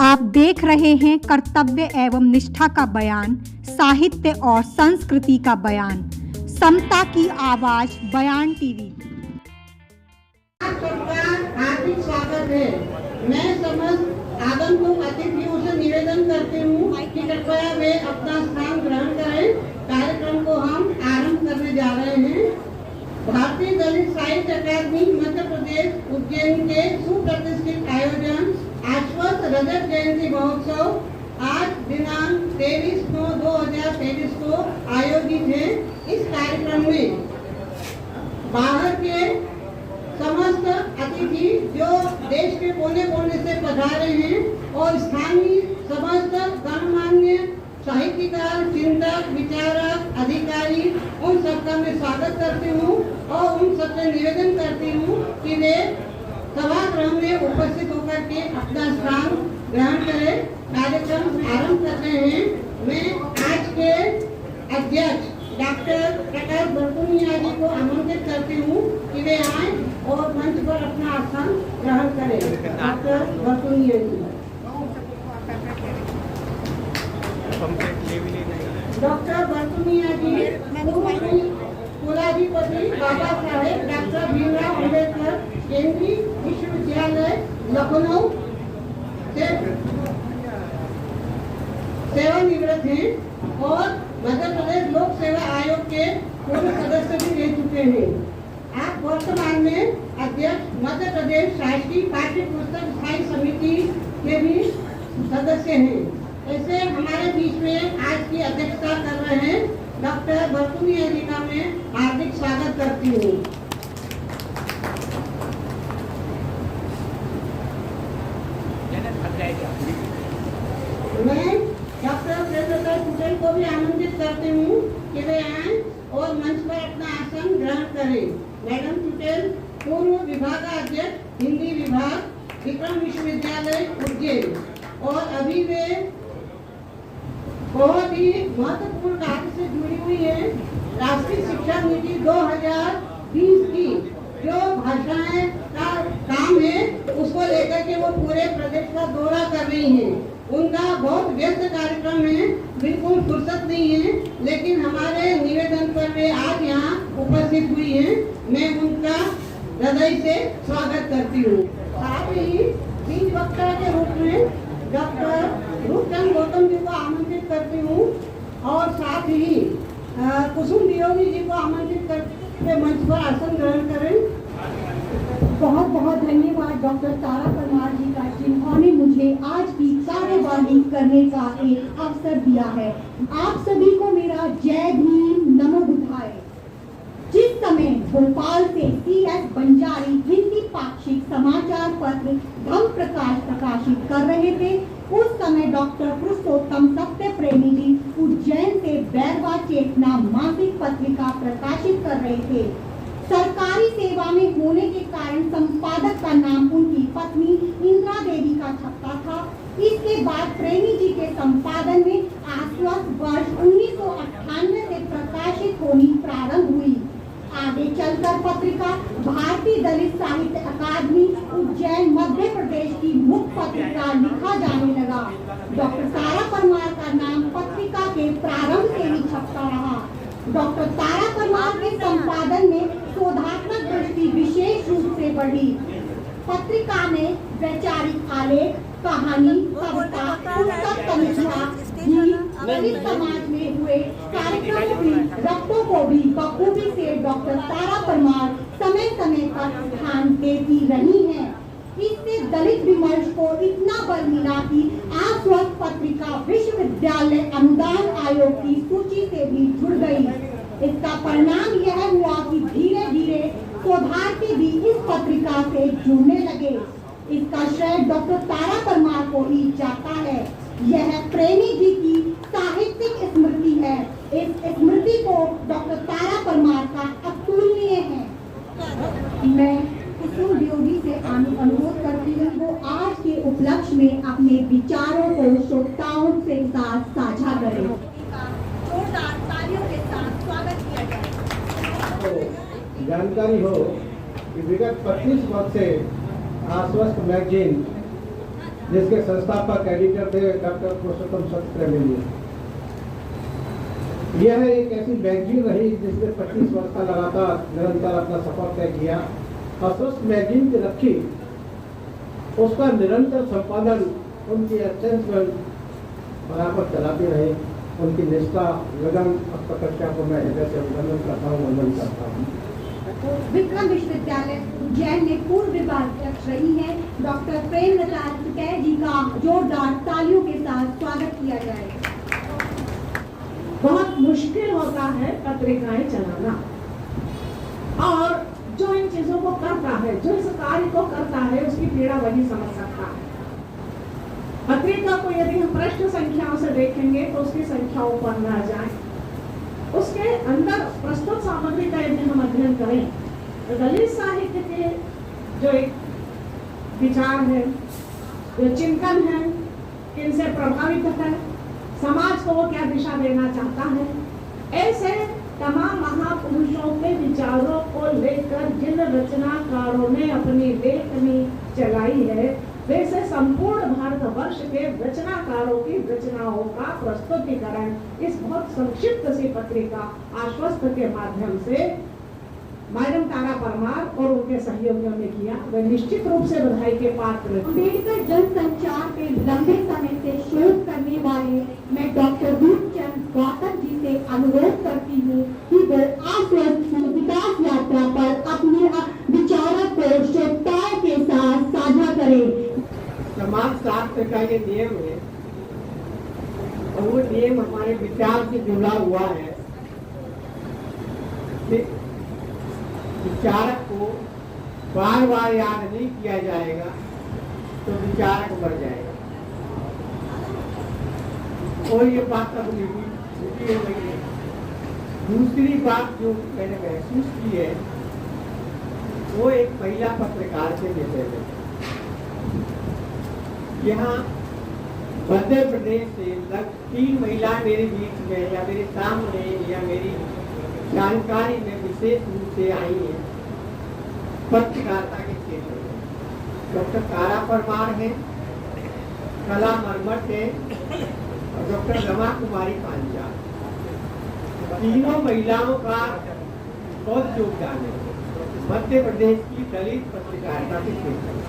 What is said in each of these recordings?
आप देख रहे हैं कर्तव्य एवं निष्ठा का बयान, साहित्य और संस्कृति का बयान, समता की आवाज बयान टीवी। सबका हार्दिक स्वागत है। मैं समस्त आगंतुक अतिथियों से निवेदन करती हूँ कि कृपया वे अपना स्थान ग्रहण करें। कार्यक्रम को हम आरंभ करने जा रहे हैं। भारतीय दलित साहित्य अकादमी मध्य प्रदेश उज्जैन के सुप्रतिष्ठित आयोजन आश्वस्त रजत जयंती महोत्सव आज दिनांक 23/9/2023 को आयोजित है। इस कार्यक्रम में बाहर के समस्त अतिथि जो देश के कोने कोने से पधारे हैं और स्थानीय समस्त गणमान्य साहित्यकार, चिंतक, विचारक, अधिकारी, उन सबका मैं स्वागत करती हूँ और उन सबसे निवेदन करती हूँ कि वे सभागृह में उपस्थित होकर के अपना स्थान ग्रहण करें। कार्यक्रम आरंभ कर रहे हैं। मैं आज के अध्यक्ष डॉक्टर प्रकाश बरकुनिया जी को आमंत्रित करती हूँ कि वे आए और मंच पर अपना आसन ग्रहण करें। डॉक्टर बरकुनिया जी। डॉक्टर बरकुनिया जी कुलाधिपति बाबा साहेब डॉक्टर भीमराव अम्बेडकर केंद्रीय विश्वविद्यालय लखनऊ से सेवानिवृत्त हैं और मध्य प्रदेश लोक सेवा आयोग के पूर्व सदस्य भी रह चुके हैं। आप वर्तमान में अध्यक्ष मध्य प्रदेश शासकीय पाठ्य पुस्तक स्थायी समिति के भी सदस्य हैं। ऐसे हमारे बीच में आज की अध्यक्षता कर रहे हैं डॉक्टर बरकुनिया जी का मैं हार्दिक स्वागत करती हूँ। मैं डॉक्टर प्रेमलता टुटेल को भी आमंत्रित करती हूँ कि वे आए और मंच पर अपना आसन ग्रहण करें। मैडम टुटेल पूर्व विभागाध्यक्ष हिंदी विभाग विक्रम विश्वविद्यालय उज्जैन और अभी वे बहुत ही महत्वपूर्ण कार्य से जुड़ी हुई है। राष्ट्रीय शिक्षा नीति 2020 की जो भाषाएं का काम है उसको लेकर के वो पूरे प्रदेश का दौरा कर रही हैं। उनका बहुत व्यस्त कार्यक्रम है, बिल्कुल फुर्सत नहीं है, लेकिन हमारे निवेदन पर वे आज यहाँ उपस्थित हुई हैं। मैं उनका हृदय से स्वागत करती हूँ। साथ ही बीज वक्ता के रूप में डॉक्टर रूपचंद गौतम जी को आमंत्रित करती हूँ और साथ ही कुसुम दियोगी जी को आमंत्रित करके मंच पर आसन ग्रहण करें। बहुत बहुत धन्यवाद डॉक्टर तारा परमार जी का, जिन्होंने मुझे आज की कार्यवाही करने का एक अवसर दिया है। आप सभी को मेरा जय भीम, नमो बुद्धाय। जिस समय भोपाल से CS बंजारी हिंदी पाक्षिक समाचार पत्र धम प्रकाश प्रकाशित कर रहे थे, उस समय डॉक्टर पुरुषोत्तम सत्य प्रेमी जी उज्जैन से बैरवा चेतना मासिक पत्रिका प्रकाशित कर रहे थे। सरकारी सेवा में होने के कारण संपादक का नाम उनकी पत्नी इंदिरा देवी का छपता था। इसके बाद प्रेमी जी के संपादन में आश्वस्त वर्ष 1998 से प्रकाशित होनी प्रारंभ हुई। आगे चलकर पत्रिका भारतीय दलित साहित्य अकादमी उज्जैन मध्य प्रदेश की मुख्य पत्रिका लिखा जाने लगा। डॉक्टर तारा परमार का नाम पत्रिका के प्रारंभ से ही छपता रहा। डॉक्टर तारा परमार के संपादन में शोधात्मक दृष्टि विशेष रूप से बढ़ी। पत्रिका में वैचारिक आलेख, कहानी, कविता, पुस्तक समीक्षा, दलित समाज में हुए कार्यक्रमों की रफ्तों को भी बखूबी से डॉक्टर तारा परमार समय समय पर ध्यान देती रही हैं। इससे दलित विमर्श को इतना बल मिला कि आश्वस्त पत्रिका विश्वविद्यालय अनुदान आयोग की सूची से भी जुड़ गई। इसका परिणाम यह हुआ कि धीरे धीरे शोधार्थी भी इस पत्रिका से जुड़ने लगे। इसका श्रेय डॉक्टर तारा परमार को ही जाता है। यह प्रेमी जी की साहित्यिक स्मृति है। इस स्मृति को डॉक्टर तारा परमार का अतुलनीय है। मैं कुसुम दियोगी से अनुरोध करती हूँ वो आज के उपलक्ष्य में अपने विचारों को श्रोताओं के साथ साझा करें। जोरदार तालियों के साथ स्वागत किया जाए। जानकारी हो कि विगत 25 वर्ष से आश्वस्त मैगजीन जिसके संस्थापक एडिटर थे डॉक्टर पुरुषोत्तम सत्यप्रेमी। यह एक ऐसी मैगजीन रही जिसने 25 वर्ष का लगातार निरंतर अपना सफर तय किया। अस्वस्थ मैगजीन की रखी, उसका निरंतर संपादन उनकी अत्यंत बराबर चलाते रहे। उनकी निष्ठा, लगन और तपस्या को मैं हृदय से अभिनंदन करता हूँ, वंदन करता हूँ। विक्रम विश्वविद्यालय उज्जैन में पूर्व विभागाध्यक्ष रही है डॉक्टर प्रेमलता सुकै जी का जोरदार तालियों के साथ स्वागत किया जाए। बहुत मुश्किल होता है पत्रिकाएं चलाना, और जो इन चीजों को करता है, जो इस कार्य को करता है, उसकी पीड़ा वही समझ सकता है। पत्रिका को यदि हम पृष्ठ संख्याओं से देखेंगे तो उसकी संख्याओं पर न जाएं। उसके अंदर प्रस्तुत सामग्री का यदि हम अध्ययन करें तो दलित साहित्य के जो एक विचार है, जो चिंतन है, किनसे प्रभावित है, समाज को वो क्या दिशा देना चाहता है, ऐसे तमाम महापुरुषों के विचारों को लेकर जिन रचनाकारों ने अपनी लेखनी चलाई है, वैसे संपूर्ण भारतवर्ष के रचनाकारों की रचनाओं का प्रस्तुतिकरण इस बहुत संक्षिप्त सी पत्रिका आश्वस्त के माध्यम से मैडम तारा परमार और उनके सहयोगियों ने किया। वे निश्चित रूप से बधाई के पात्र हैं। अम्बेडकर जनसंचार पे लंबे समय से शोध करने वाले मैं डॉक्टर रूपचंद गौतम जी से अनुरोध करती हूँ कि वो आश्वस्त की विकास यात्रा पर अपने विचारों को श्रोताओं के साथ साझा करें। समाज शास्त्र का ये नियम है और वो नियम हमारे विचार से जुड़ा हुआ है। विचारक को बार बार याद नहीं किया जाएगा तो विचारक मर जाएगा। और ये बात अब छुट्टी हो गई है। दूसरी बात जो मैंने महसूस की है वो एक महिला पत्रकार के विषय में। यहाँ मध्य प्रदेश से लगभग 3 महिलाएं मेरे बीच में या मेरे सामने या मेरी जानकारी में विशेष रूप से आई है पत्रकारिता के क्षेत्र में। डॉक्टर तारा परमार है, कला मरमट है और डॉक्टर रमा कुमारी पांचाल। तीनों महिलाओं का बहुत योगदान है मध्य प्रदेश की दलित पत्रकारिता के क्षेत्र में।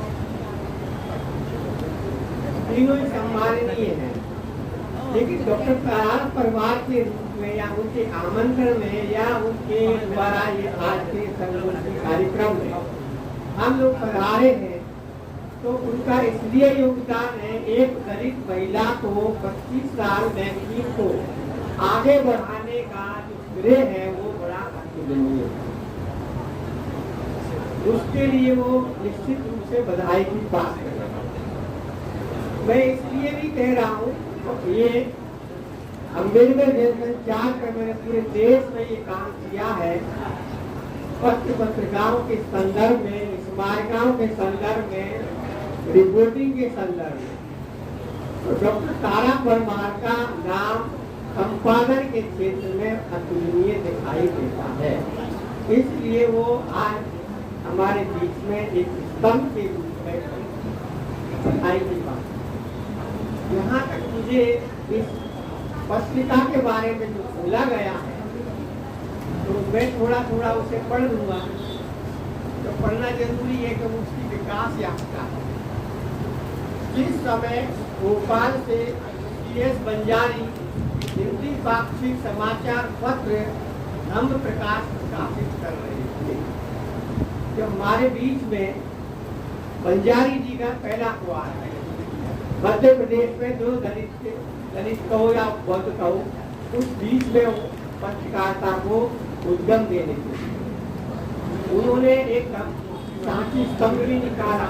तीनों ही सम्माननीय है, लेकिन डॉक्टर तारा परमार के रूप में या उनके आमंत्रण में या उनके द्वारा ये आज के संगोष्ठी कार्यक्रम में हम लोग पधारे हैं तो उनका इसलिए योगदान है, एक दलित महिला को 25 साल मैगजीन को आगे बढ़ाने का जो श्रेय है वो बड़ा अतुलनीय है। उसके लिए वो निश्चित रूप से बधाई की बात है। मैं इसलिए भी कह रहा हूँ ये अम्बेडकर जनसंचार पर मैंने पूरे देश में ये काम किया है। पत्रिकाओं के संदर्भ में, स्मारकों के संदर्भ में, रिपोर्टिंग के संदर्भ में तो डॉक्टर तारा परमार का नाम संपादन के क्षेत्र में अतुलनीय दिखाई देता है। इसलिए वो आज हमारे बीच में एक स्तंभ के रूप में बधाई की बात। यहाँ तक मुझे इस पत्रिका के बारे में जो बोला गया है तो मैं थोड़ा उसे पढ़ लूंगा। तो पढ़ना जरूरी है कि उसकी विकास यात्रा है। जिस समय भोपाल से CS बंजारी हिंदी पाक्षिक समाचार पत्र नम्र प्रकाश प्रकाशित कर रहे थे, जब हमारे बीच में बंजारी जी का पहला अखबार है। मध्य प्रदेश में जो दलित कहो या बौद्ध कहो, उस बीच में पत्रकारिता को उद्गम देने के लिए उन्होंने एक सांची स्तंभ भी निकाला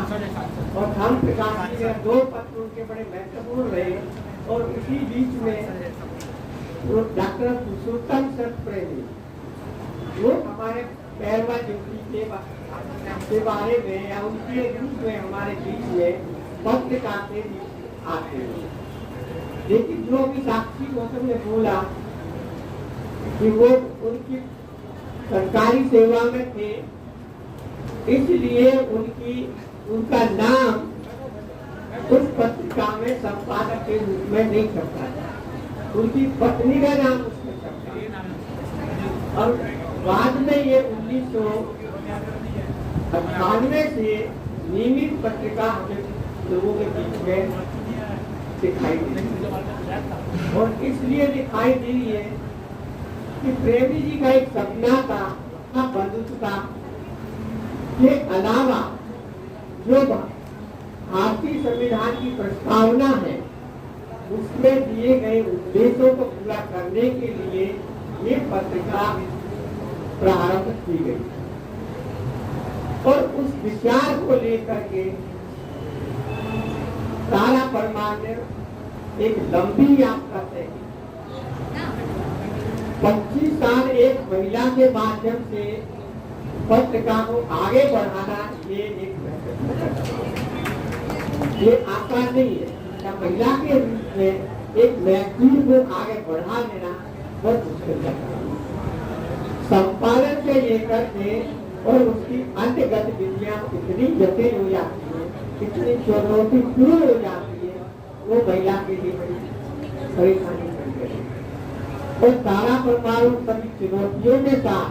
और हम प्रकाश के 2 पत्र उनके बड़े महत्वपूर्ण रहे। और उसी बीच में डॉक्टर पुरुषोत्तम सत्यप्रेमी वो हमारे पहलवा ज्योति के बारे में या उनके रूप में हमारे बीच में पत्रकार से आते हैं। लेकिन जो भी साक्षी गौतम ने बोला कि वो उनकी सरकारी सेवा में थे, इसलिए उनका नाम उस पत्र पत्रिका में संपादक के रूप में नहीं छपता था, उनकी पत्नी का नाम उसमें छपता। और बाद में ये 1998 से नियमित पत्रिका हमें लोगों के बीच में दिखाई दी, और इसलिए दिखाई दी है कि प्रेमी जी का एक सपना था बंधुता के अलावा जो भारतीय संविधान की प्रस्तावना है उसमें दिए गए उद्देश्यों को पूरा करने के लिए ये पत्रिका प्रारंभ की गई, और उस विचार को लेकर के तारा परमार ने एक लंबी यात्रा तय की। 25 साल एक महिला के माध्यम से पत्रिका को आगे बढ़ाना ये एक ये आसान नहीं है। या महिला के रूप में एक मैगजीन को आगे बढ़ा लेना बहुत मुश्किल है। संपादन से लेकर के और उसकी अन्य गतिविधियां इतनी जटिल हो जाती है, इतनी चुनौतीपूर्ण हो जाती है, वो महिला के लिए बड़ी परेशानी बन गई। और तारा परमार सभी चुनौतियों के साथ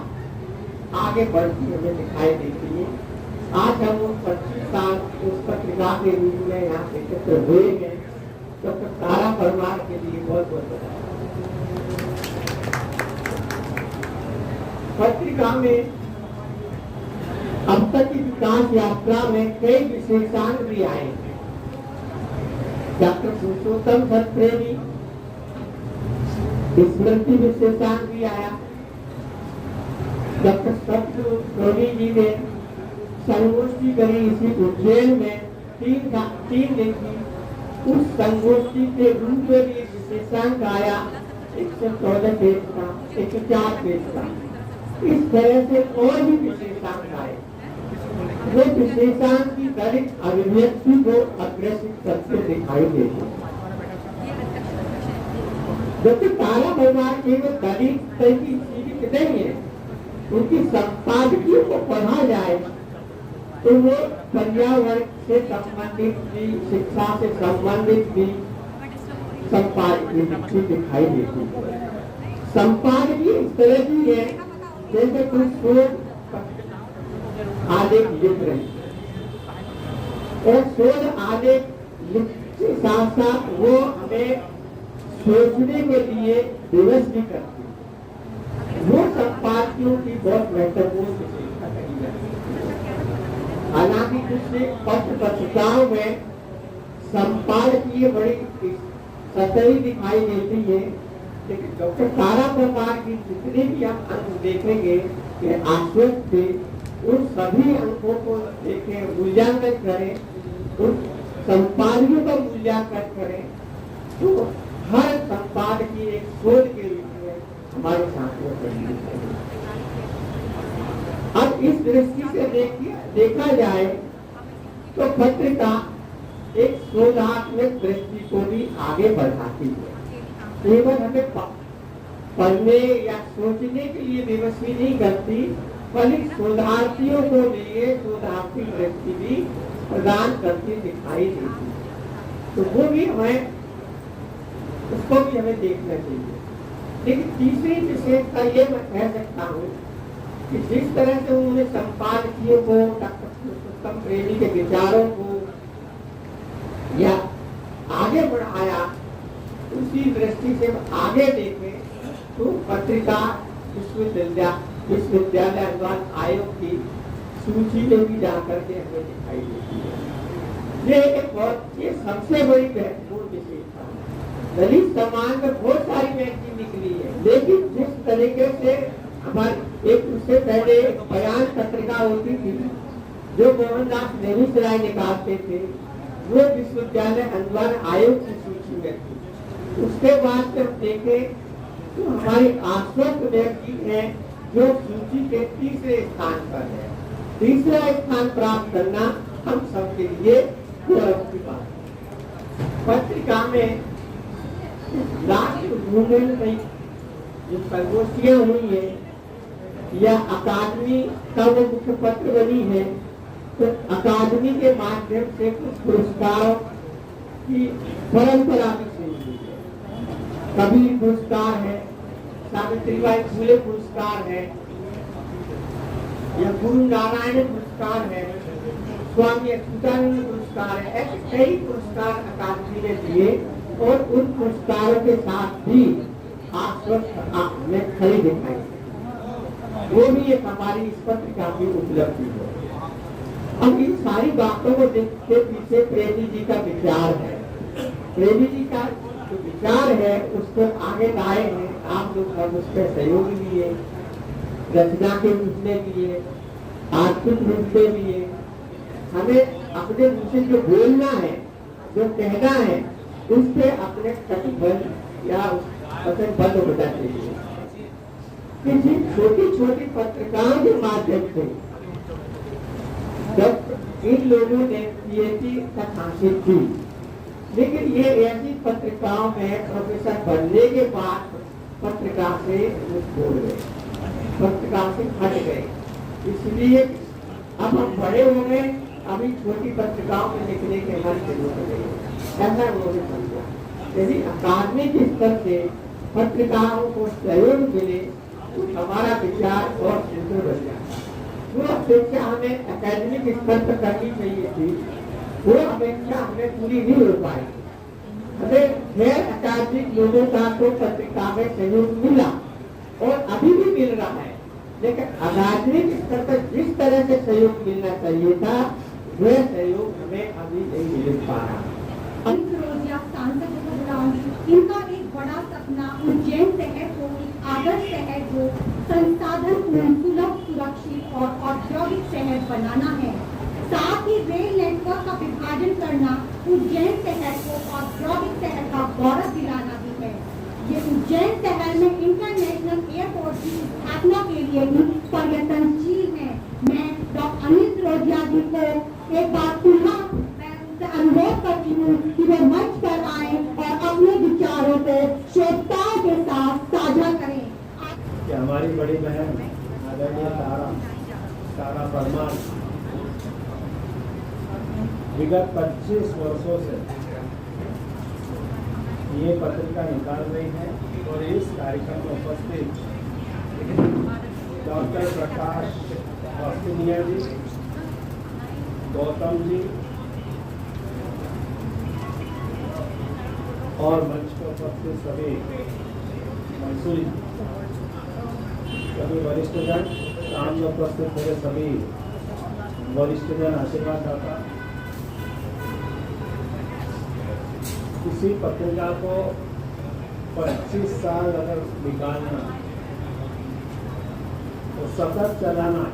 आगे बढ़ती हमें दिखाई देती है। आज हम 25 साल उस पत्रिका के रूप में यहाँ एकत्र हुए हैं, तो तारा परमार के लिए बहुत बहुत बधाई। पत्रिका में अब तक की विकास यात्रा में कई विशेषांक भी आए हैं। डॉक्टर पुरुषोत्तम सतप्रेमी स्मृति विशेषांक भी आया। डॉक्टर सतप्रेमी जी ने संगोष्ठी करी इसी उज्जैन में 3 दिन की। उस संगोष्ठी के रूप में भी विशेषांक आया 114 पेज का, 104 पेज का। इस तरह से और भी विशेषांक आए। वो विशेषांक की दलित अभिव्यक्ति को अग्रसित करते दिखाई देते। जबकि तारा परमार केवल दलित की जीवित नहीं है, उनकी संपादकीय को पढ़ा जाए तो वो पर्यावरण से संबंधित भी, शिक्षा से संबंधित भी संपादकीय दिखाई देती है। संपादकीय इस तरह की है जैसे कुछ शोध आलेख लिख रही है, और शोध आलेख लिखते साथ साथ वो हमें सोचने के लिए दिवस भी करती है। वो संपादकियों की बहुत महत्वपूर्ण विशेषता कही जाती है। हालांकि दूसरे पत्र पत्रिकाओं में संपादकीय बड़ी सतही दिखाई देती है, लेकिन डॉक्टर तारा परमार की जितने भी हम अंक देखेंगे कि आश्वस्त थे, उन सभी अंकों को देखें, मूल्यांकन करें, उन संपादकियों का मूल्यांकन करें, तो हर संपादकीय एक शोध के रूप में हमारे साथियों को अब इस दृष्टि से देखा जाए तो पत्रिका एक शोधात्मक दृष्टि को भी आगे बढ़ाती है। केवल हमें पढ़ने या सोचने के लिए विवश नहीं करती, बल्कि शोधार्थियों को लिए शोधार्थी दृष्टि भी प्रदान करती दिखाई देती है। तो वो भी हमें उसको भी हमें देखना चाहिए। लेकिन तीसरी विशेषता ये मैं कह सकता हूँ कि जिस तरह से उन्होंने संपादकीय को, डॉक्टर पुरुषोत्तम प्रेमी के विचारों को या आगे बढ़ाया, उसी दृष्टि से आगे देखें तो पत्रिका विश्वविद्यालय अनुदान आयोग की सूची में भी जाकर के हमें दिखाई देती है। ये सबसे बड़ी महत्वपूर्ण विशेषता है। दलित समाज में बहुत सारी मैगजीन निकली है, लेकिन जिस तरीके से हमारे एक उससे पहले एक बयान पत्रिका होती थी जो मोहनदास नेहरू सराय निकालते थे, वो विश्वविद्यालय अनुदान आयोग की सूची में थी। उसके बाद जब देखें तो हमारी आश्वस्त मैगजीन है जो सूची के तीसरे स्थान पर है। तीसरा स्थान प्राप्त करना हम सबके लिए गौरव की बात है। पत्रिका में राष्ट्र मूवमेंट में जो संगोष्ठियां हुई है या अकादमी का वो मुख्य पत्र बनी है, तो अकादमी के माध्यम से कुछ पुरस्कारों की परंपरा भी शुरू हुई है। कबीर पुरस्कार है, सावित्रीबाई फुले पुरस्कार है, या गुरु नारायण पुरस्कार है, स्वामी अच्युतानंद पुरस्कार है। ऐसे कई पुरस्कार अकादमी ने दिए और उन पुरस्कारों के साथ भी आश्वस्त आपने खड़ी दिखाई, वो भी एक हमारी इस पत्रिका की उपलब्धि है। अब इन सारी बातों को देखते पीछे प्रेमी जी का विचार है। प्रेमी जी का जो विचार है उसको आगे लाए हैं आप लोग, और उस पर सहयोग लिए, रचना के रूप में लिए, आर्थिक रूप में लिए। हमें अपने मुंह से जो बोलना है, जो कहना है, उस पे अपने कटिबद्ध या वचनबद्ध होना चाहिए। किसी छोटी छोटी पत्रिकाओं के माध्यम से जब इन लोगों ने पीएचडी तक हासिल की, लेकिन ये ऐसी पत्रिकाओं में प्रोफेसर बनने के बाद पत्रिका से छोड़ गए, पत्रिका से हट गए। इसलिए अब हम बड़े हो गए, अभी छोटी पत्रिकाओं में लिखने के मन से हो गए। ऐसा उन्होंने समझा। यदि अकादमिक स्तर से पत्रिकाओं को सहयोग मिले तो हमारा विचार और सुंदर बन जाए। वो अपेक्षा हमें अकादमिक स्तर पर करनी चाहिए थी, वो अपेक्षा हमें पूरी नहीं हो पाई। हमें गैर अकादमिक लोगों का तो पत्रिका में सहयोग मिला और अभी भी मिल रहा है, लेकिन अकादमिक स्तर पर जिस तरह से सहयोग मिलना चाहिए था वह सहयोग हमें अभी नहीं मिल पा रहा। सांसद को बुलाऊंगी। इनका एक बड़ा सपना उज्जैन शहर को एक आदर्श शहर को संसाधन सुलभ, सुरक्षित और औद्योगिक शहर बनाना है। साथ ही रेल नेटवर्क का विभाजन करना उज्जैन शहर को औद्योगिक शहर का गौरव दिलाना भी है। ये उज्जैन शहर में इंटरनेशनल एयरपोर्ट की स्थापना के लिए भी प्रयत्नशील है। मैं डॉक्टर अनिल फिरोजिया जी को एक बार पुनः अनुरोध करती हूँ कि वे मंच पर आए और अपने विचारों को श्रोताओं के साथ साझा करें। कि हमारी बड़ी बहन आदरणीय तारा परमार विगत 25 वर्षों से ये पत्रिका निकाल रही है और इस कार्यक्रम में उपस्थित डॉक्टर प्रकाश वास्तुनिया जी, गौतम जी और मंच पर उपस्थित सभी मंसूरी, सभी वरिष्ठजन, सामने उपस्थित मेरे सभी वरिष्ठजन, आशीर्वाद दाता। किसी पत्रिका को 25 साल अगर निकालना तो सतत चलाना,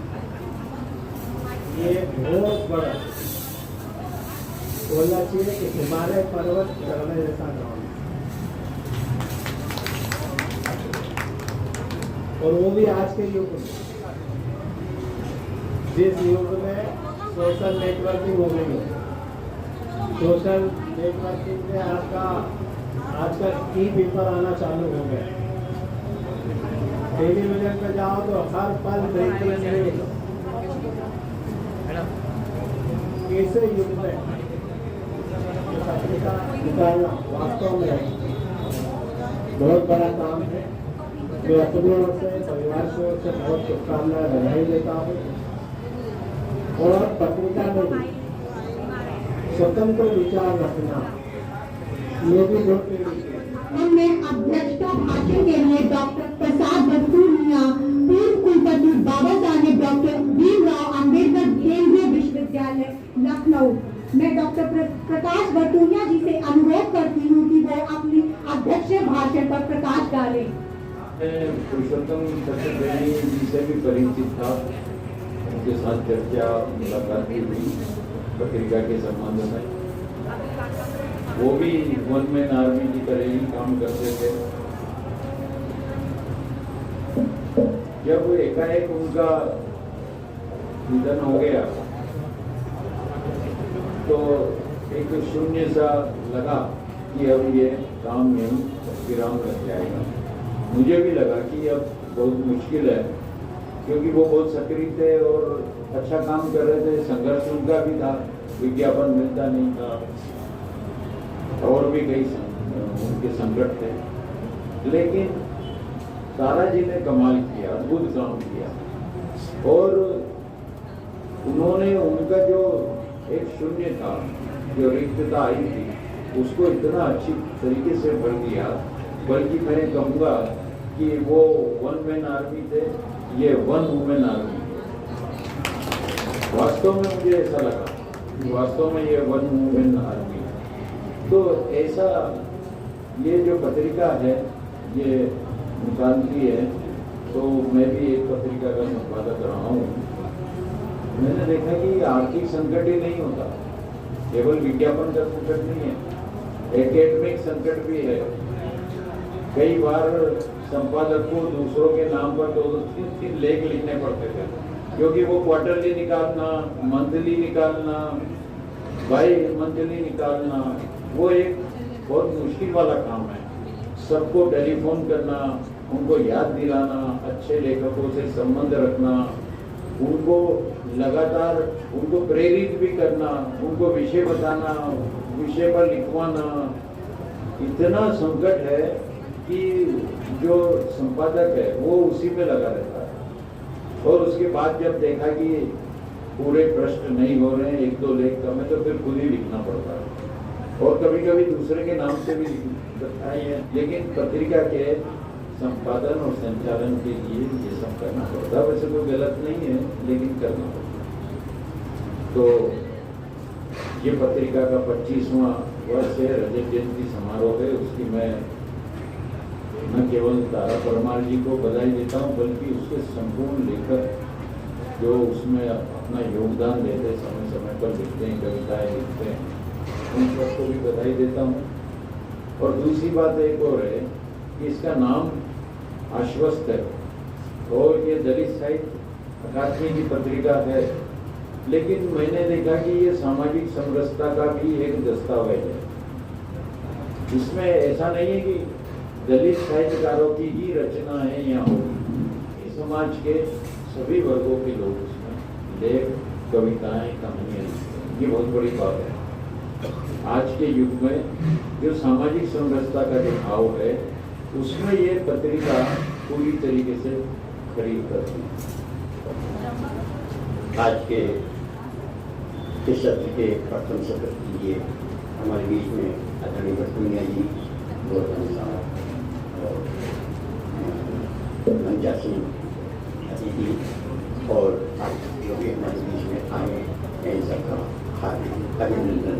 ये बहुत बड़ा बोलना चाहिए कि हिमालय पर्वत चढ़ने जैसा काम, और वो भी आज के युग में, जिस युग में सोशल नेटवर्किंग हो गई है। सोशल नेटवर्किंग में आजकल ई पेपर आना चालू हो गया। टेलीविजन पे जाओ तो हर पल ब्रेकिंग न्यूज। ऐसे युग में पत्रिका निकालना वास्तव में बहुत बड़ा काम है। मैं अपनी ओर से, परिवार की ओर से बहुत शुभकामनाएं, बधाई देता हूँ। और पत्रिका में स्वतंत्र विचार रखना, ये भी बहुत हमने अध्यक्षता भाषण के लिए डॉक्टर प्रसाद बरतूनिया, पूर्व कुलपति बाबा साहेब डॉक्टर भीमराव अंबेडकर केंद्रीय विश्वविद्यालय लखनऊ। मैं डॉक्टर प्रकाश बरतूनिया जी से अनुरोध करती हूँ कि वो अपनी अध्यक्ष भाषण पर प्रकाश डालें। पुरुषोत्तम चतुर्वेदी जी से भी परिचित था, उनके साथ चर्चा मुलाकात भी हुई पत्रिका के संबंध में। वो भी वन मैन आर्मी की तरह ही काम करते थे। जब एकाएक उनका निधन हो गया तो एक शून्य सा लगा कि अब ये काम यहीं विराम लग जाएगा। मुझे भी लगा कि अब बहुत मुश्किल है, क्योंकि वो बहुत सक्रिय थे और अच्छा काम कर रहे थे। संघर्ष उनका भी था, विज्ञापन मिलता नहीं था। और भी कई उनके संकट थे, लेकिन तारा जी ने कमाल किया, अद्भुत काम किया। और उन्होंने उनका जो एक शून्य था, जो रिक्तता आई थी, उसको इतना अच्छी तरीके से भर दिया। बल्कि मैं कहूँगा कि वो वन मैन आर्मी थे, ये वन वुमेन आर्मी। वास्तव में मुझे ऐसा लगा, वास्तव में ये वन वुमेन आर्मी। तो ऐसा ये जो पत्रिका है ये निकालती है, तो मैं भी एक पत्रिका का संपादक रहा हूँ। मैंने देखा कि आर्थिक संकट ही नहीं होता, केवल विज्ञापन का संकट नहीं है, एकेडमिक संकट भी है। कई बार संपादक को दूसरों के नाम पर 2-3 लेख लिखने पड़ते थे, क्योंकि वो क्वार्टरली निकालना, मंथली निकालना, बाई मंथली निकालना, वो एक बहुत मुश्किल वाला काम है। सबको टेलीफोन करना, उनको याद दिलाना, अच्छे लेखकों से संबंध रखना, उनको लगातार उनको प्रेरित भी करना, उनको विषय बताना, विषय पर लिखवाना, इतना संकट है कि जो संपादक है वो उसी में लगा रहता है। और उसके बाद जब देखा कि पूरे प्रश्न नहीं हो रहे हैं, 1-2 लेख कम है, तो फिर खुद ही लिखना पड़ता है। और कभी कभी दूसरे के नाम से भी लिखता है, लेकिन पत्रिका के संपादन और संचालन के लिए ये सब करना पड़ता है। वैसे कोई गलत नहीं है, लेकिन करना पड़ता है। तो ये पत्रिका का 25वां वर्ष है, रजत जयंती समारोह है। उसकी मैं न केवल तारा परमार जी को बधाई देता हूँ, बल्कि उसके संपूर्ण लेखक जो उसमें अपना योगदान देते, समय समय पर लिखते हैं, कविताएं लिखते हैं, उन सबको भी बधाई देता हूँ। और दूसरी बात एक और है कि इसका नाम आश्वस्त है, और ये दलित साहित्य अकादमी की पत्रिका है, लेकिन मैंने देखा कि ये सामाजिक समरसता का भी एक दस्तावेज है। इसमें ऐसा नहीं है कि दलित साहित्यकारों की ही रचना है या होगी, समाज के सभी वर्गों के लोग उसमें लेख, कविताएं, कहानियाँ, ये बहुत बड़ी बात है। आज के युग में जो सामाजिक समरसता का जो भाव है, उसमें ये पत्रिका पूरी तरीके से खरी करती है। आज के इस सत्र के प्रथम सत्र के लिए हमारे बीच में आदरणीय भटकुनिया जी, गौतम साहब और मंजा सिंह अतिथि और आज जो भी हमारे बीच में आए हैं, इन सबका हार्दिक अभिनंदन